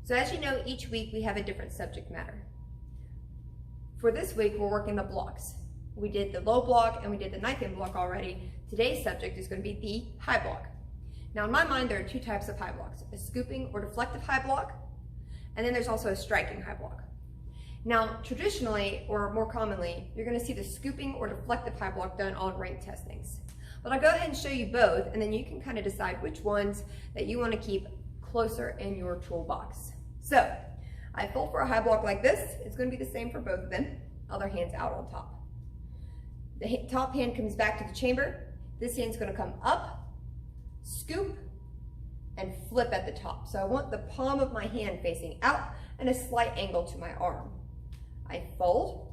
So as you know, each week we have a different subject matter. For this week, we're working the blocks. We did the low block and we did the knife in block already. Today's subject is going to be the high block. Now in my mind, there are two types of high blocks, a scooping or deflective high block, and then there's also a striking high block. Now, traditionally, or more commonly, you're going to see the scooping or deflective high block done on rank testings. But I'll go ahead and show you both, and then you can kind of decide which ones that you want to keep closer in your toolbox. So, I fold for a high block like this. It's going to be the same for both of them. Other hand's out on top. The top hand comes back to the chamber. This hand's going to come up, scoop, and flip at the top. So I want the palm of my hand facing out and a slight angle to my arm. I fold,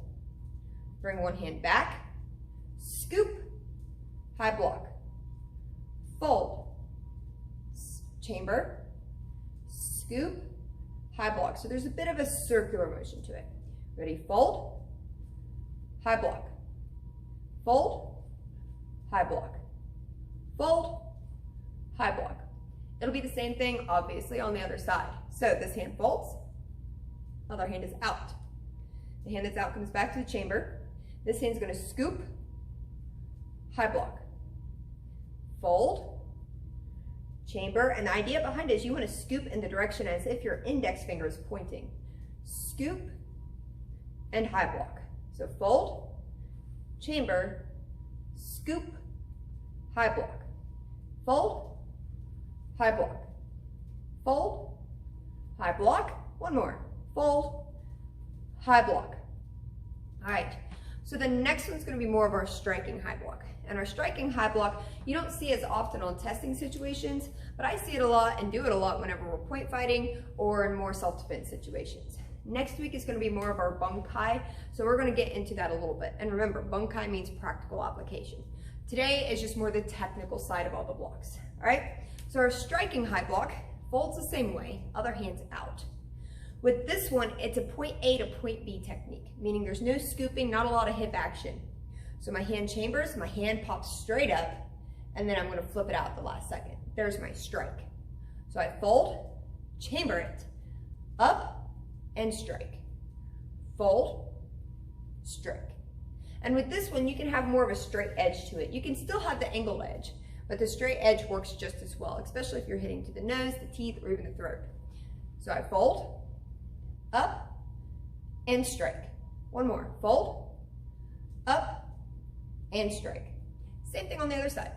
bring one hand back, scoop, high block, fold, chamber, scoop, high block. So there's a bit of a circular motion to it. Ready? Fold, high block, fold, high block, fold, high block. It'll be the same thing, obviously, on the other side. So this hand folds, other hand is out. The hand that's out comes back to the chamber. This hand's going to scoop, high block, fold, chamber, and the idea behind it is you want to scoop in the direction as if your index finger is pointing. Scoop and high block. So fold, chamber, scoop, high block, fold, high block, fold, high block, one more, fold, high block. All right, so the next one's going to be more of our striking high block. And our striking high block, you don't see as often on testing situations, but I see it a lot and do it a lot whenever we're point fighting or in more self-defense situations. Next week is going to be more of our bunkai, so we're going to get into that a little bit. And remember, bunkai means practical application. Today is just more the technical side of all the blocks. All right, so our striking high block folds the same way, other hand's out. With this one, it's a point A to point B technique, meaning there's no scooping, not a lot of hip action. So my hand chambers, my hand pops straight up, and then I'm going to flip it out at the last second. There's my strike. So I fold, chamber it, up, and strike. Fold, strike. And with this one, you can have more of a straight edge to it. You can still have the angled edge, but the straight edge works just as well, especially if you're hitting to the nose, the teeth, or even the throat. So I fold, up, and strike. One more, fold, up, and strike. Same thing on the other side.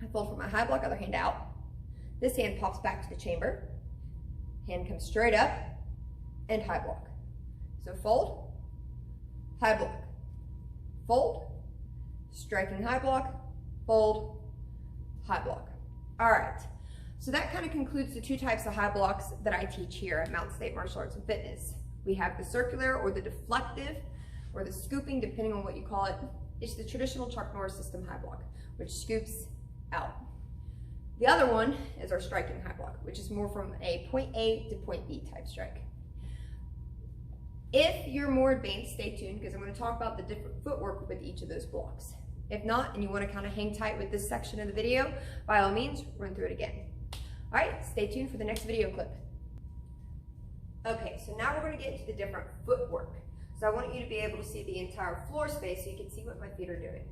I fold for my high block, other hand out. This hand pops back to the chamber. Hand comes straight up, and high block. So fold, high block, fold, striking high block, fold, high block. All right. So that kind of concludes the two types of high blocks that I teach here at Mountain State Martial Arts and Fitness. We have the circular or the deflective or the scooping, depending on what you call it. It's the traditional Chuck Norris system high block, which scoops out. The other one is our striking high block, which is more from a point A to point B type strike. If you're more advanced, stay tuned because I'm going to talk about the different footwork with each of those blocks. If not, and you want to kind of hang tight with this section of the video, by all means, run through it again. All right, stay tuned for the next video clip. Okay, so now we're going to get into the different footwork. So I want you to be able to see the entire floor space so you can see what my feet are doing.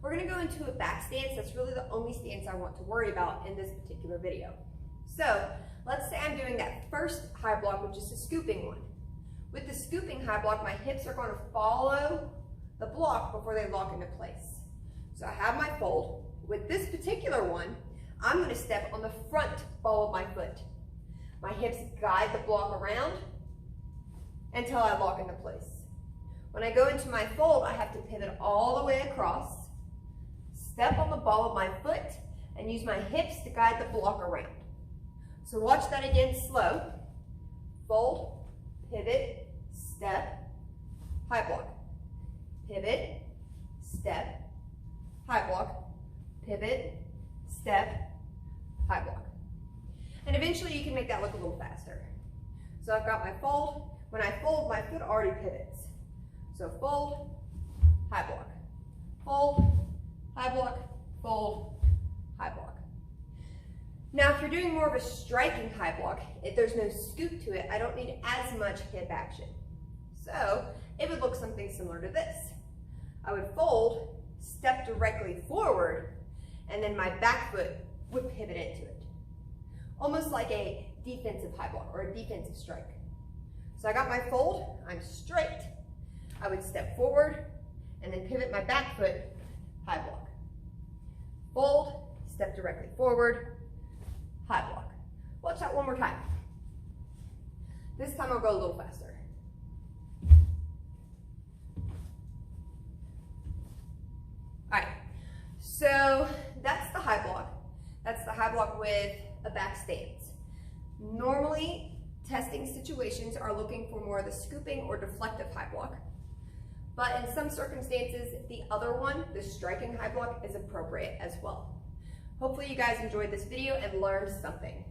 We're going to go into a back stance. That's really the only stance I want to worry about in this particular video. So let's say I'm doing that first high block, which is the scooping one. With the scooping high block, my hips are going to follow the block before they lock into place. So I have my fold. With this particular one, I'm going to step on the front ball of my foot. My hips guide the block around until I lock into place. When I go into my fold, I have to pivot all the way across, step on the ball of my foot, and use my hips to guide the block around. So watch that again slow. Fold, pivot, step, high block. Pivot, step, high block. Pivot, step, high block. And eventually you can make that look a little faster. So I've got my fold. When I fold, my foot already pivots. So fold, high block. Fold, high block, fold, high block. Now, if you're doing more of a striking high block, if there's no scoop to it, I don't need as much hip action. So it would look something similar to this. I would fold, step directly forward, and then my back foot would pivot into it. Almost like a defensive high block or a defensive strike. So I got my fold, I'm straight. I would step forward and then pivot my back foot, high block. Fold, step directly forward, high block. Watch that one more time. This time I'll go a little faster. All right, so that's the high block. That's the high block with a back stance. Normally, testing situations are looking for more of the scooping or deflective high block. But in some circumstances, the other one, the striking high block, is appropriate as well. Hopefully you guys enjoyed this video and learned something.